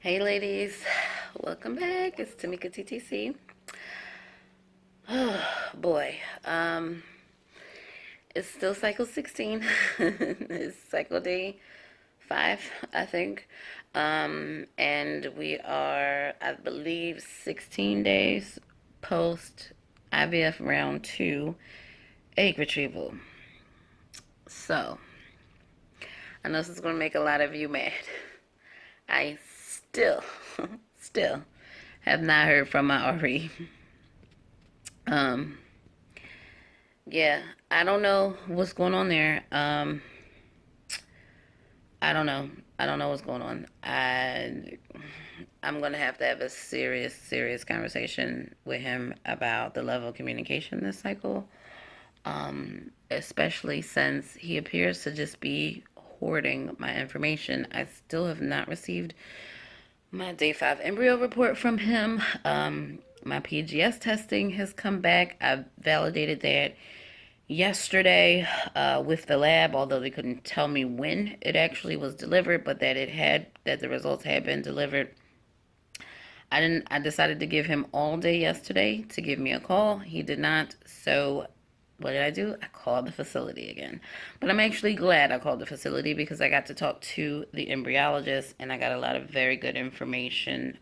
Hey ladies, welcome back. It's Tamika TTC. Oh boy, it's still cycle 16. It's cycle day 5, I think. And we are, I believe, 16 days post IVF round 2 egg retrieval. So, I know this is going to make a lot of you mad. I still, still have not heard from my RE. Um, yeah, I don't know what's going on there. I don't know. I don't know what's going on. I'm gonna have to have a serious conversation with him about the level of communication this cycle. Especially since he appears to just be hoarding my information. I still have not received my day 5 embryo report from him. My PGS testing has come back. I validated that yesterday with the lab, although they couldn't tell me when it actually was delivered, but that the results had been delivered. I decided to give him all day yesterday to give me a call. He did not. So what did I do? I called the facility again. But I'm actually glad I called the facility because I got to talk to the embryologist and I got a lot of very good information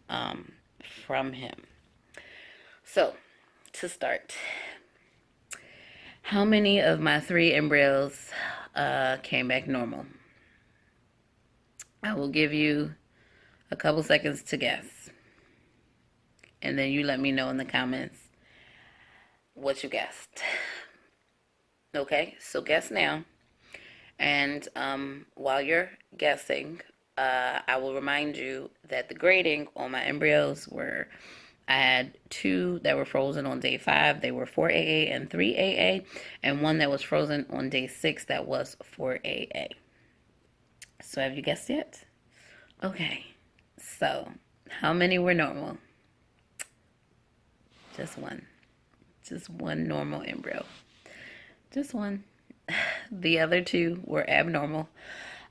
from him. So, to start, how many of my 3 embryos came back normal? I will give you a couple seconds to guess. And then you let me know in the comments what you guessed. Okay, so guess now. And while you're guessing, I will remind you that the grading on my embryos were, I had 2 that were frozen on day 5. They were 4AA and 3AA, and 1 that was frozen on day 6 that was 4AA. So have you guessed yet? Okay, so how many were normal? Just one. Just one normal embryo. Just one. The other 2 were abnormal.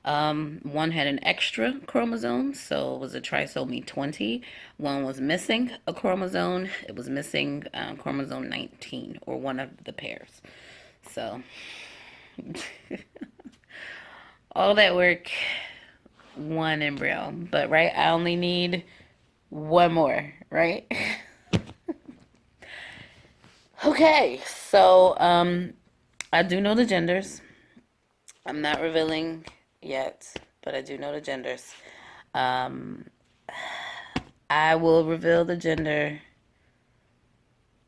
One had an extra chromosome, so it was a trisomy 20. One was missing a chromosome. It was missing chromosome 19, or one of the pairs. So, all that work, one embryo. But, right, I only need one more, right? Okay, so, I do know the genders. I'm not revealing yet, but I do know the genders. Um, I will reveal the gender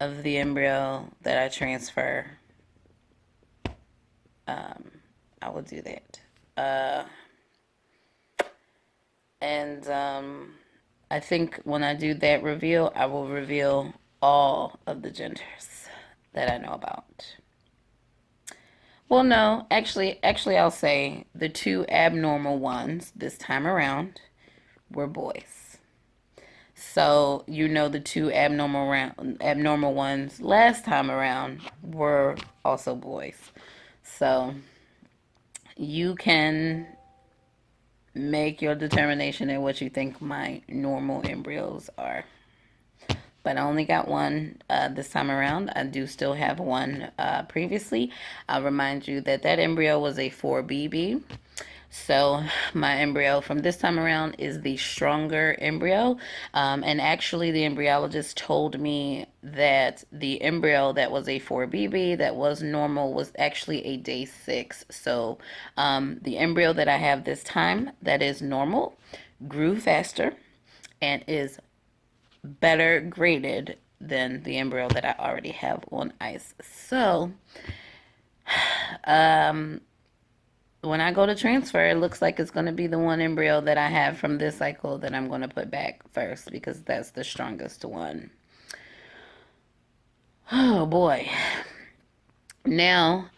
of the embryo that I transfer. I will do that. And I think when I do that reveal, I will reveal all of the genders that I know about. Well, no, actually, I'll say the 2 abnormal ones this time around were boys. So you know the 2 abnormal ones last time around were also boys. So you can make your determination in what you think my normal embryos are. But I only got one this time around. I do still have one previously. I'll remind you that embryo was a 4BB. So my embryo from this time around is the stronger embryo. And actually the embryologist told me that the embryo that was a 4BB that was normal was actually a day 6. So the embryo that I have this time that is normal grew faster and is better graded than the embryo that I already have on ice. So when I go to transfer, it looks like it's going to be the one embryo that I have from this cycle that I'm going to put back first because that's the strongest one. Oh boy. Now,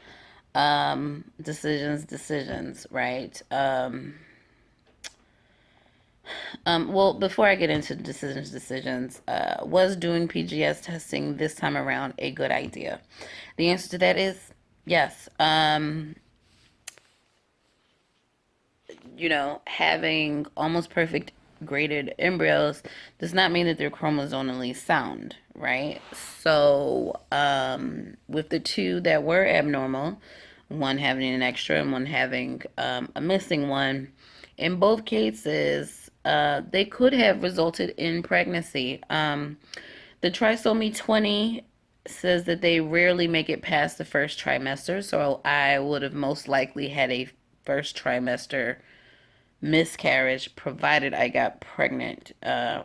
decisions, right? Well, before I get into decisions, was doing PGS testing this time around a good idea? The answer to that is yes. Having almost perfect graded embryos does not mean that they're chromosomally sound, right? So, with the two that were abnormal, one having an extra and one having a missing one, in both cases, they could have resulted in pregnancy. The trisomy 20 says that they rarely make it past the first trimester, so I would have most likely had a first trimester miscarriage provided I got pregnant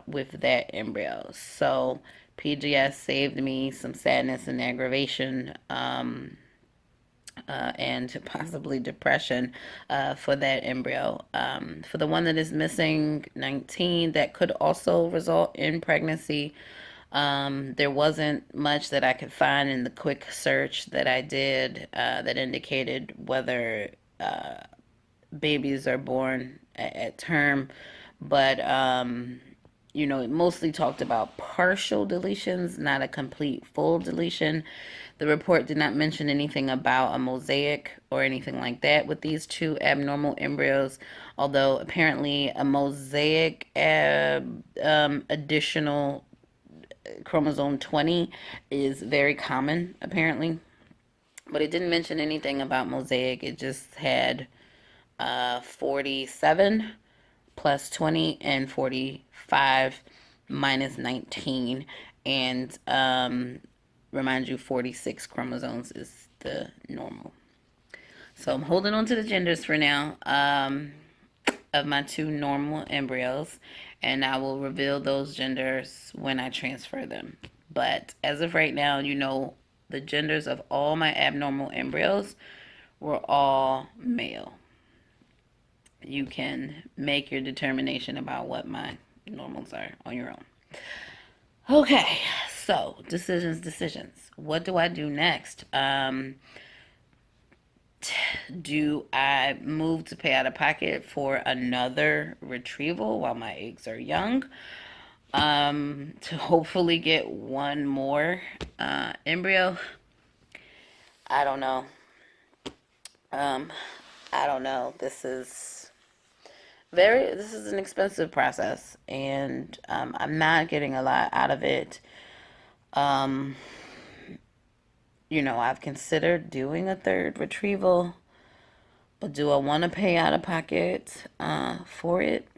with that embryo. So PGS saved me some sadness and aggravation, and possibly depression for that embryo. For the one that is missing, 19, that could also result in pregnancy. There wasn't much that I could find in the quick search that I did that indicated whether babies are born at term, but it mostly talked about partial deletions, not a complete full deletion. The report did not mention anything about a mosaic or anything like that with these two abnormal embryos, although apparently a mosaic additional chromosome 20 is very common, apparently. But it didn't mention anything about mosaic. It just had 47 plus 20 and 45 minus 19. And remind you, 46 chromosomes is the normal. So I'm holding on to the genders for now of my two normal embryos, and I will reveal those genders when I transfer them. But as of right now, the genders of all my abnormal embryos were all male. You can make your determination about what my normals are on your own. Okay, so decisions. What do I do next? Do I move to pay out of pocket for another retrieval while my eggs are young? To hopefully get one more embryo? I don't know. I don't know. This is an expensive process, and I'm not getting a lot out of it. I've considered doing a third retrieval, but do I want to pay out of pocket for it?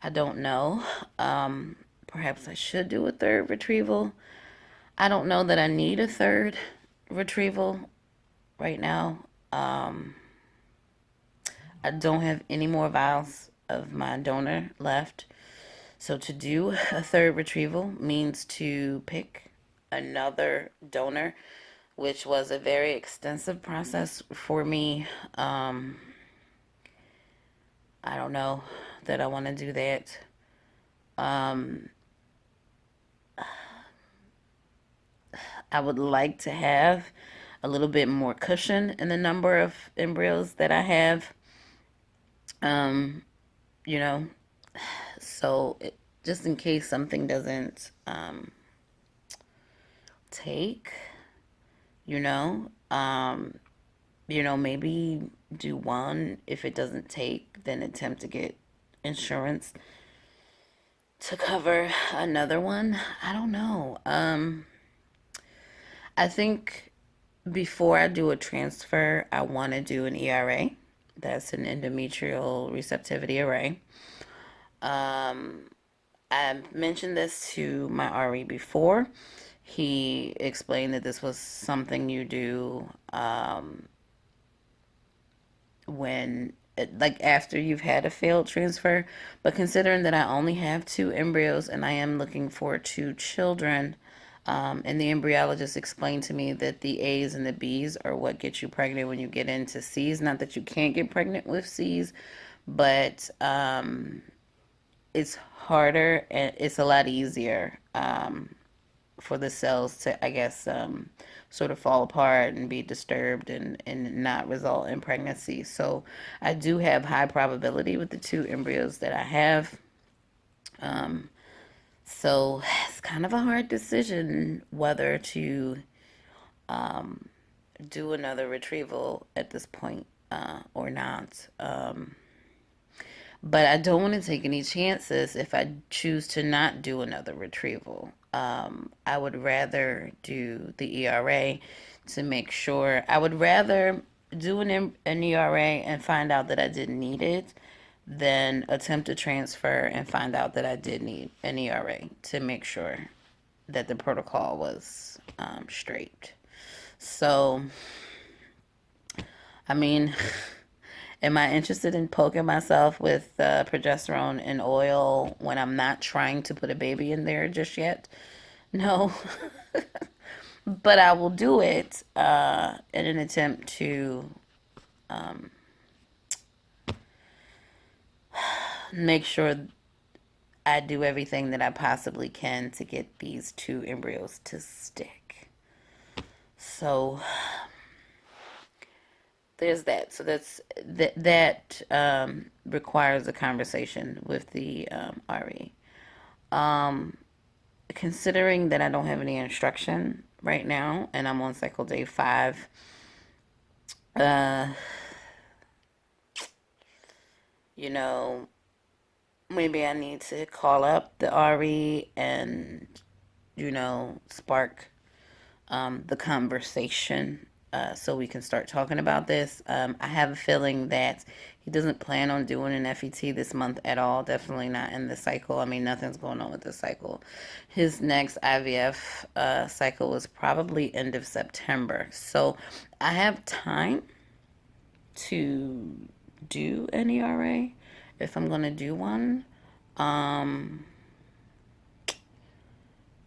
I don't know. Perhaps I should do a third retrieval. I don't know that I need a third retrieval right now. I don't have any more vials of my donor left. So to do a third retrieval means to pick another donor, which was a very extensive process for me. I don't know that I want to do that. I would like to have a little bit more cushion in the number of embryos that I have. Um, you know, so just in case something doesn't take, you know, um, maybe do one. If it doesn't take, then attempt to get insurance to cover another one. I don't know. I think before I do a transfer, I want to do an ERA. That's an endometrial receptivity array. I mentioned this to my RE before. He explained that this was something you do when, like, after you've had a failed transfer. But considering that I only have two embryos and I am looking for two children, and the embryologist explained to me that the A's and the B's are what get you pregnant when you get into C's. Not that you can't get pregnant with C's, but it's harder and it's a lot easier for the cells to, I guess, sort of fall apart and be disturbed and not result in pregnancy. So I do have high probability with the two embryos that I have. So it's kind of a hard decision whether to do another retrieval at this point or not. But I don't want to take any chances if I choose to not do another retrieval. I would rather do the ERA to make sure. I would rather do an ERA and find out that I didn't need it than attempt to transfer and find out that I did need an ERA to make sure that the protocol was straight. So, I mean, am I interested in poking myself with progesterone and oil when I'm not trying to put a baby in there just yet? No. But I will do it in an attempt to make sure I do everything that I possibly can to get these two embryos to stick. So there's that. So that requires a conversation with the RE. Considering that I don't have any instruction right now, and I'm on cycle day 5, uh, you know, maybe I need to call up the RE and, spark the conversation so we can start talking about this. I have a feeling that he doesn't plan on doing an FET this month at all. Definitely not in the cycle. I mean, nothing's going on with the cycle. His next IVF cycle was probably end of September. So I have time to do an ERA if I'm going to do one.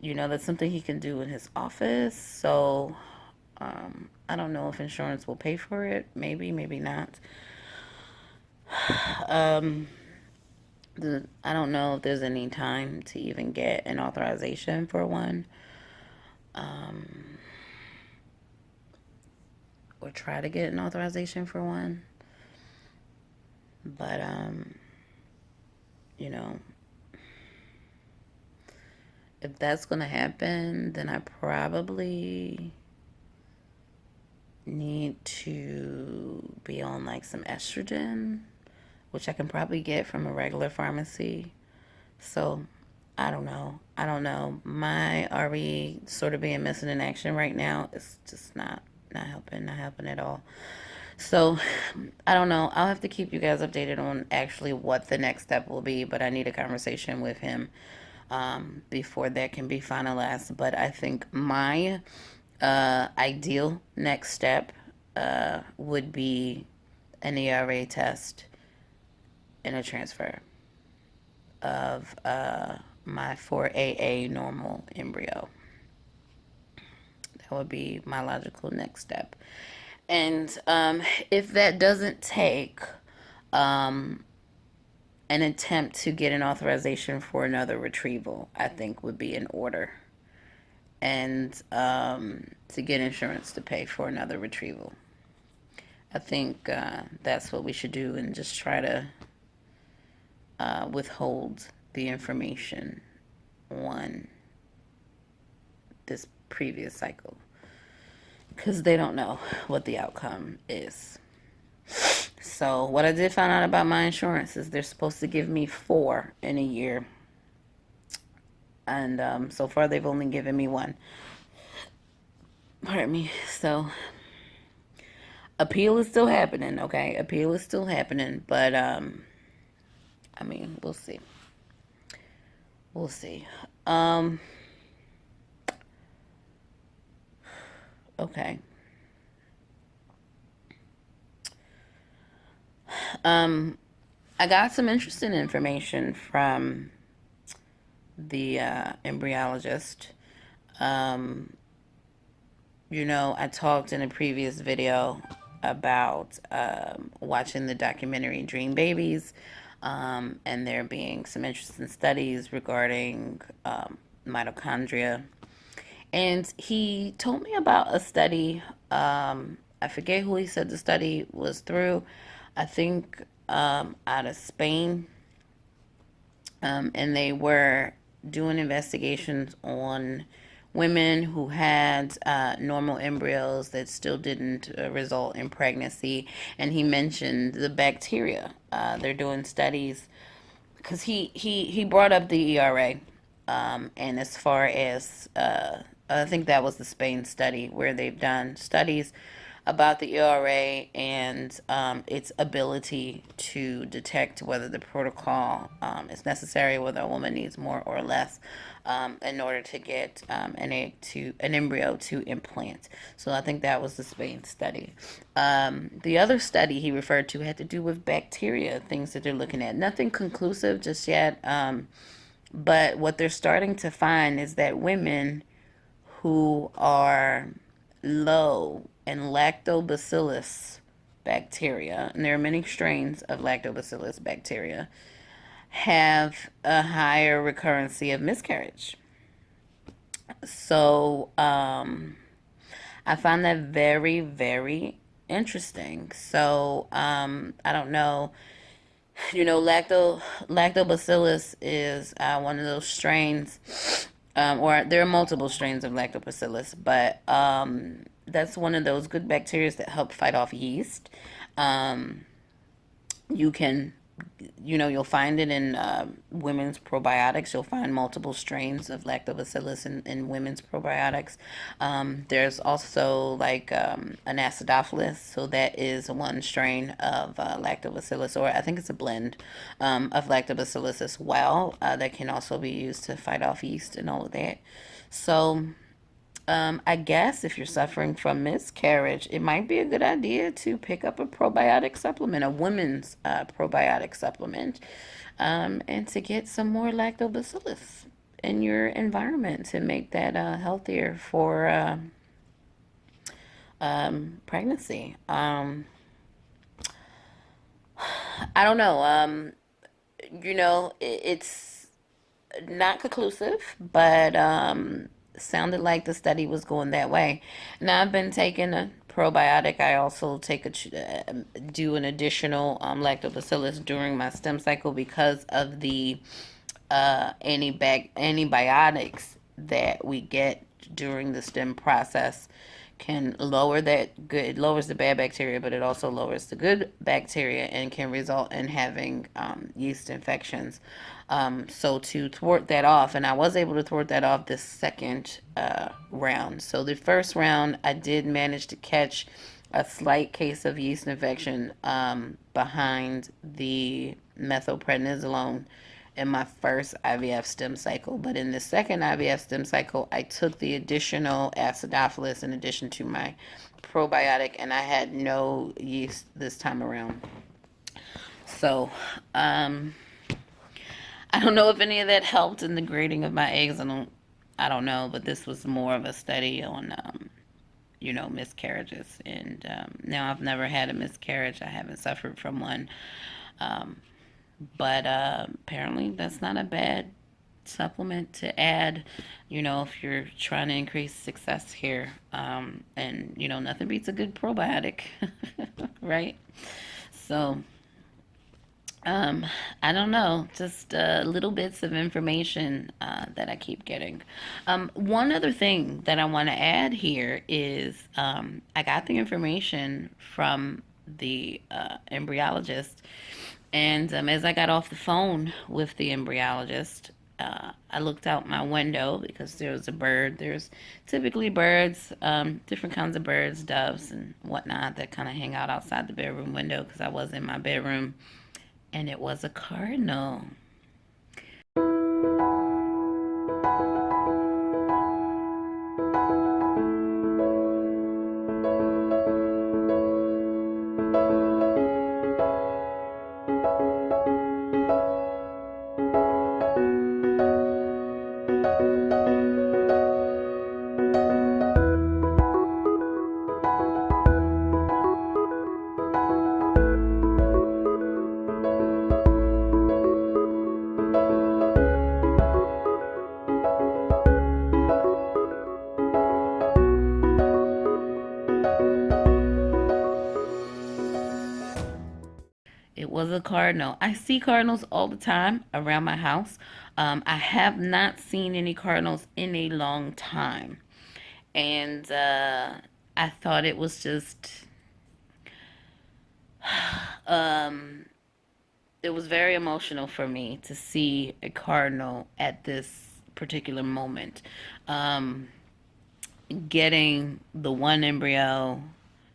That's something he can do in his office. So I don't know if insurance will pay for it. Maybe, maybe not. I don't know if there's any time to even get an authorization for one, or try to get an authorization for one. But you know, if that's gonna happen, then I probably need to be on like some estrogen, which I can probably get from a regular pharmacy. So I don't know. I don't know. My RE sort of being missing in action right now is just not helping at all. So I don't know. I'll have to keep you guys updated on actually what the next step will be, but I need a conversation with him before that can be finalized. But I think my ideal next step would be an ERA test and a transfer of my 4AA normal embryo. That would be my logical next step. And if that doesn't take an attempt to get an authorization for another retrieval, I think would be in order. And to get insurance to pay for another retrieval. I think that's what we should do, and just try to withhold the information on this previous cycle, because they don't know what the outcome is. So what I did find out about my insurance is they're supposed to give me 4 in a year, and so far they've only given me 1. Pardon me. So appeal is still happening. Okay, appeal is still happening, but I mean, we'll see. We'll see. Okay. I got some interesting information from the embryologist. I talked in a previous video about watching the documentary Dream Babies, and there being some interesting studies regarding mitochondria. And he told me about a study. I forget who he said the study was through. I think out of Spain. And they were doing investigations on women who had normal embryos that still didn't result in pregnancy. And he mentioned the bacteria. They're doing studies because he brought up the ERA, and as far as I think that was the Spain study where they've done studies about the ERA and its ability to detect whether the protocol is necessary, whether a woman needs more or less in order to get an embryo to implant. So I think that was the Spain study. The other study he referred to had to do with bacteria, things that they're looking at. Nothing conclusive just yet, but what they're starting to find is that women who are low in lactobacillus bacteria, and there are many strains of lactobacillus bacteria, have a higher recurrency of miscarriage. So I find that very, very interesting. So I don't know. Lactobacillus is one of those strains, or there are multiple strains of lactobacillus, but that's one of those good bacteria that help fight off yeast. Um, you can you'll find it in women's probiotics. You'll find multiple strains of lactobacillus in women's probiotics. There's also like an acidophilus, so that is one strain of lactobacillus, or I think it's a blend of lactobacillus as well, that can also be used to fight off yeast and all of that. So I guess if you're suffering from miscarriage, it might be a good idea to pick up a probiotic supplement, a women's probiotic supplement, and to get some more lactobacillus in your environment to make that healthier for pregnancy. I don't know. It's not conclusive, but sounded like the study was going that way. Now I've been taking a probiotic. I also do an additional lactobacillus during my stem cycle because of the antibiotics that we get during the stem process can lower that good it lowers the bad bacteria, but it also lowers the good bacteria and can result in having yeast infections. So to thwart that off, and I was able to thwart that off this second round. So the first round I did manage to catch a slight case of yeast infection behind the methylprednisolone in my first IVF stem cycle. But in the second IVF stem cycle, I took the additional acidophilus in addition to my probiotic, and I had no yeast this time around. So, I don't know if any of that helped in the grading of my eggs. I don't know, but this was more of a study on, miscarriages. And now I've never had a miscarriage. I haven't suffered from one. Um, but apparently, that's not a bad supplement to add, if you're trying to increase success here. And, nothing beats a good probiotic, right? So, um, I don't know, just little bits of information that I keep getting. One other thing that I want to add here is I got the information from the embryologist, and as I got off the phone with the embryologist, I looked out my window because there was a bird. There's typically birds, different kinds of birds, doves, and whatnot that kind of hang out outside the bedroom window because I was in my bedroom, and it was a cardinal. It was a cardinal. I see cardinals all the time around my house. I have not seen any cardinals in a long time. And I thought it was just, um, it was very emotional for me to see a cardinal at this particular moment. Um, Getting the one embryo,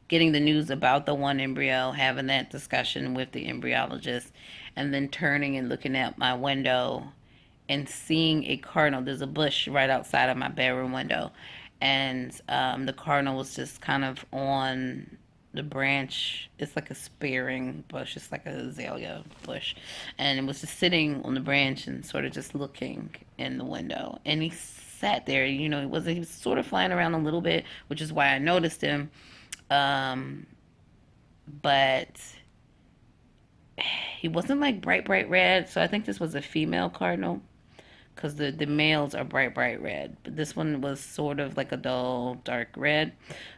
getting the news about the one embryo, having that discussion with the embryologist, and then turning and looking out my window and seeing a cardinal. There's a bush right outside of my bedroom window, and the cardinal was just kind of on the branch. It's like a spearing bush. It's like a azalea bush, and it was just sitting on the branch and sort of just looking in the window. And he sat there. You know, he was sort of flying around a little bit, which is why I noticed him. Um, but he wasn't like bright red. So I think this was a female cardinal because the males are bright red, but this one was sort of like a dull dark red.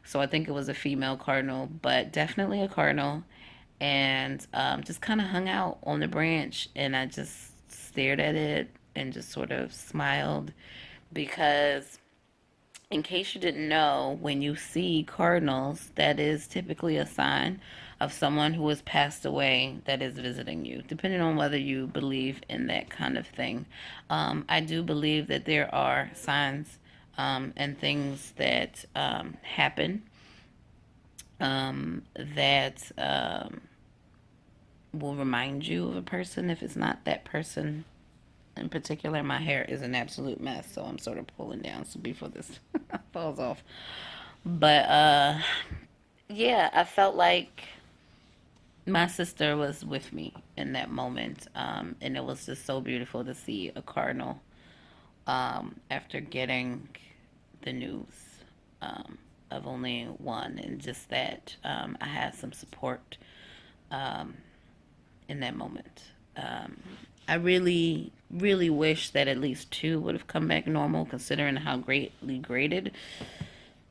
So I think it was a female cardinal, but definitely a cardinal. And just kind of hung out on the branch, and I just stared at it and just sort of smiled because, in case you didn't know, when you see cardinals, that is typically a sign of someone who has passed away that is visiting you, depending on whether you believe in that kind of thing. I do believe that there are signs and things that happen that will remind you of a person if it's not that person in particular. My hair is an absolute mess, so I'm sort of pulling down so before this falls off. But yeah, I felt like my sister was with me in that moment, and it was just so beautiful to see a cardinal after getting the news um, of only one, and just that I had some support in that moment. I really wish that at least two would have come back normal, considering how greatly graded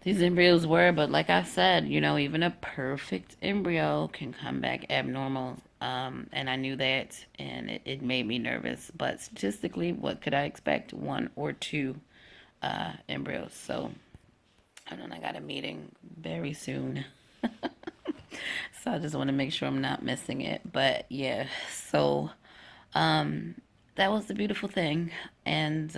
these embryos were. But like I said, you know, even a perfect embryo can come back abnormal. And I knew that, and it made me nervous. But statistically, what could I expect? One or two embryos. So I don't know. I got a meeting very soon. So I just want to make sure I'm not missing it. But yeah, so um, that was the beautiful thing. And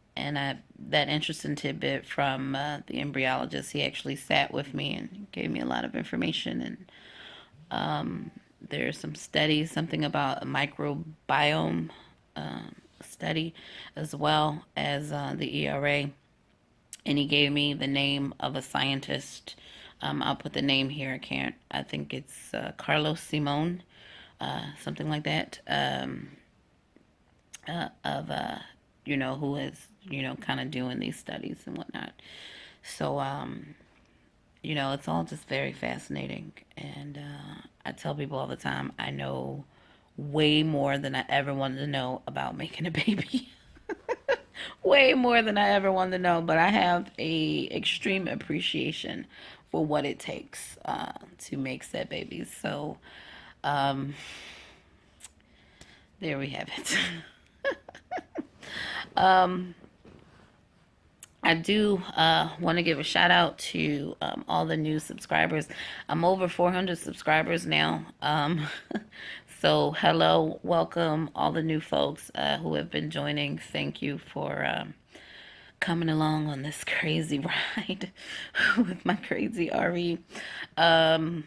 that interesting tidbit from the embryologist, he actually sat with me and gave me a lot of information. And there's some studies, something about a microbiome study, as well as the ERA. And he gave me the name of a scientist. I'll put the name here. I think it's Carlos Simon, something like that. Of you know, who is, you know, kind of doing these studies and whatnot. So you know, it's all just very fascinating. And I tell people all the time, I know way more than I ever wanted to know about making a baby. Way more than I ever wanted to know, but I have a extreme appreciation for what it takes to make said babies. So um, there we have it. I do want to give a shout out to all the new subscribers. I'm over 400 subscribers now. So hello, welcome all the new folks who have been joining. Thank you for coming along on this crazy ride with my crazy RE. And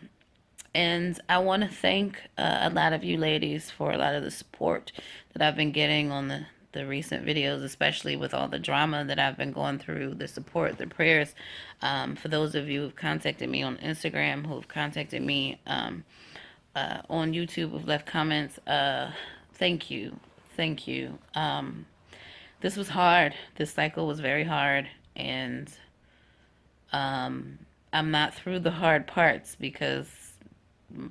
I want to thank a lot of you ladies for a lot of the support that I've been getting on the recent videos, especially with all the drama that I've been going through, the support, the prayers. For those of you who've contacted me on Instagram, who've contacted me on YouTube, who've left comments, thank you. Thank you. This was hard. This cycle was very hard. And I'm not through the hard parts because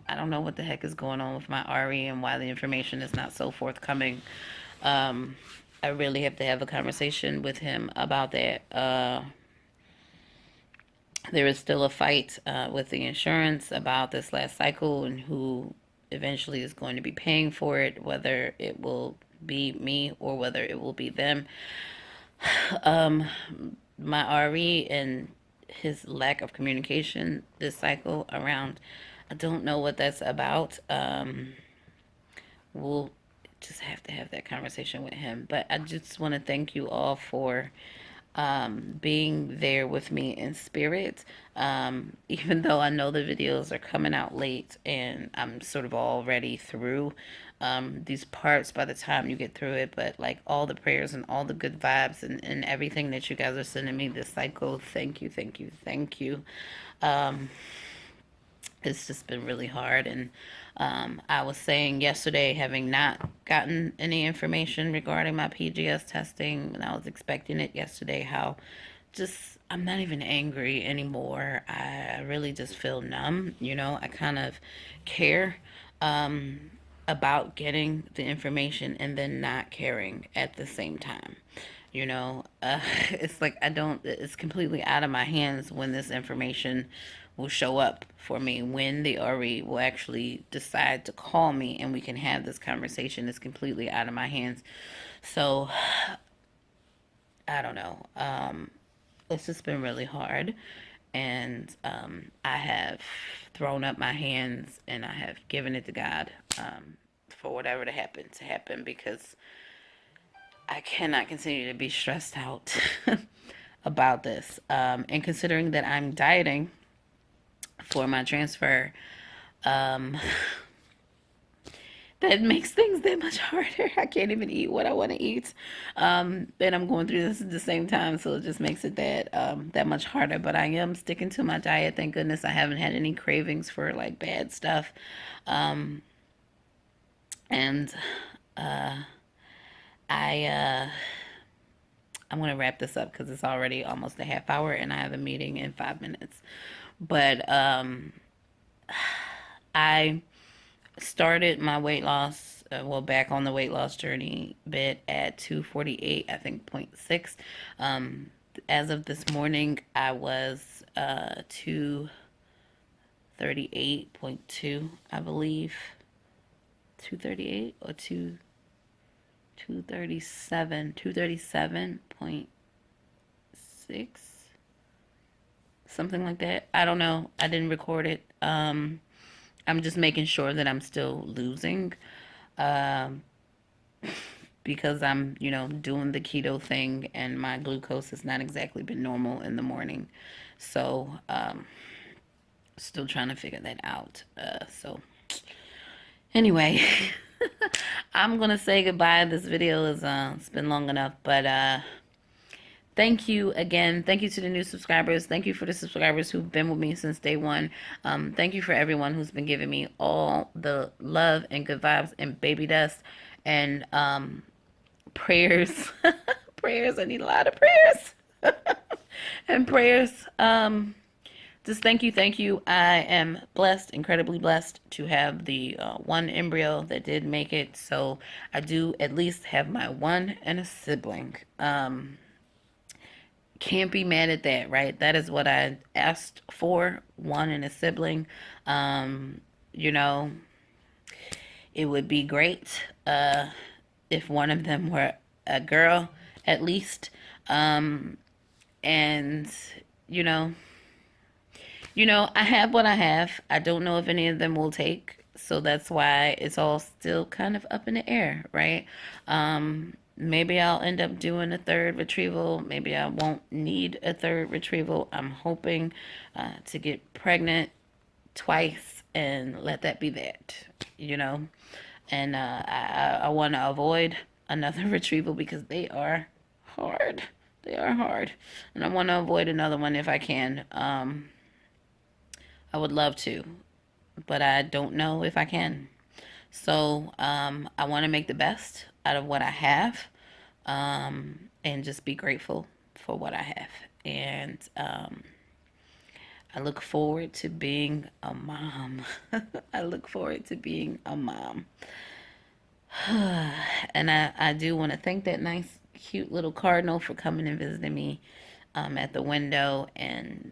I don't know what the heck is going on with my RE and why the information is not so forthcoming. I really have to have a conversation with him about that. There is still a fight with the insurance about this last cycle and who eventually is going to be paying for it, whether it will be me or whether it will be them. Um, my RE and his lack of communication this cycle around, I don't know what that's about. We'll just have to have that conversation with him. But I just want to thank you all for being there with me in spirit. Even though I know the videos are coming out late and I'm sort of already through these parts by the time you get through it, but like all the prayers and all the good vibes and everything that you guys are sending me this cycle, thank you, thank you, thank you. Um, it's just been really hard. And I was saying yesterday, having not gotten any information regarding my PGS testing, and I was expecting it yesterday, how just I'm not even angry anymore. I really just feel numb. I kind of care about getting the information and then not caring at the same time. It's like it's completely out of my hands when this information will show up for me, when the RE will actually decide to call me and we can have this conversation. It's completely out of my hands. So, I don't know. It's just been really hard. And I have thrown up my hands and I have given it to God for whatever to happen, because I cannot continue to be stressed out about this. And considering that I'm dieting for my transfer, um, that makes things that much harder. I can't even eat what I want to eat. And I'm going through this at the same time, so it just makes it that much harder. But I am sticking to my diet. Thank goodness I haven't had any cravings for like bad stuff. Um, and I I'm gonna wrap this up because it's already almost a half hour and I have a meeting in 5 minutes. But I started my weight loss, back on the weight loss journey bit at 248, I think, point 6. As of this morning, I was 238.2, I believe. 238 or 237.6, something like that. I don't know. I didn't record it. I'm just making sure that I'm still losing, um, because I'm, doing the keto thing and my glucose has not exactly been normal in the morning. So, still trying to figure that out. So, anyway, I'm going to say goodbye. This video is, it's been long enough, but, thank you again. Thank you to the new subscribers. Thank you for the subscribers who've been with me since day one. Thank you for everyone who's been giving me all the love and good vibes and baby dust and prayers. Prayers. I need a lot of prayers. And prayers. Just thank you, thank you. I am blessed, incredibly blessed, to have the one embryo that did make it. So I do at least have my one and a sibling. Can't be mad at that, right? That is what I asked for, one and a sibling. Um, you know, it would be great if one of them were a girl, at least. Um, and you know, I have what I have. I don't know if any of them will take, so that's why it's all still kind of up in the air, right? Maybe I'll end up doing a third retrieval. Maybe I won't need a third retrieval. I'm hoping to get pregnant twice and let that be that, you know? And I want to avoid another retrieval because they are hard. They are hard. And I want to avoid another one if I can. I would love to, but I don't know if I can. So I want to make the best out of what I have, and just be grateful for what I have. And I look forward to being a mom. I look forward to being a mom. And I do want to thank that nice, cute little cardinal for coming and visiting me at the window and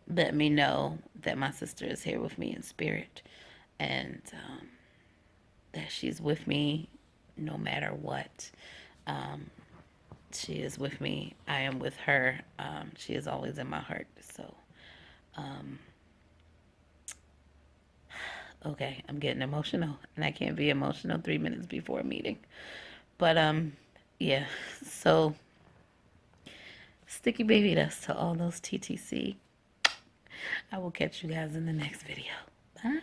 let me know that my sister is here with me in spirit, and that she's with me no matter what. She is with me. I am with her. She is always in my heart. So, okay, I'm getting emotional, and I can't be emotional 3 minutes before a meeting. But yeah. So, sticky baby dust to all those TTC. I will catch you guys in the next video. Bye.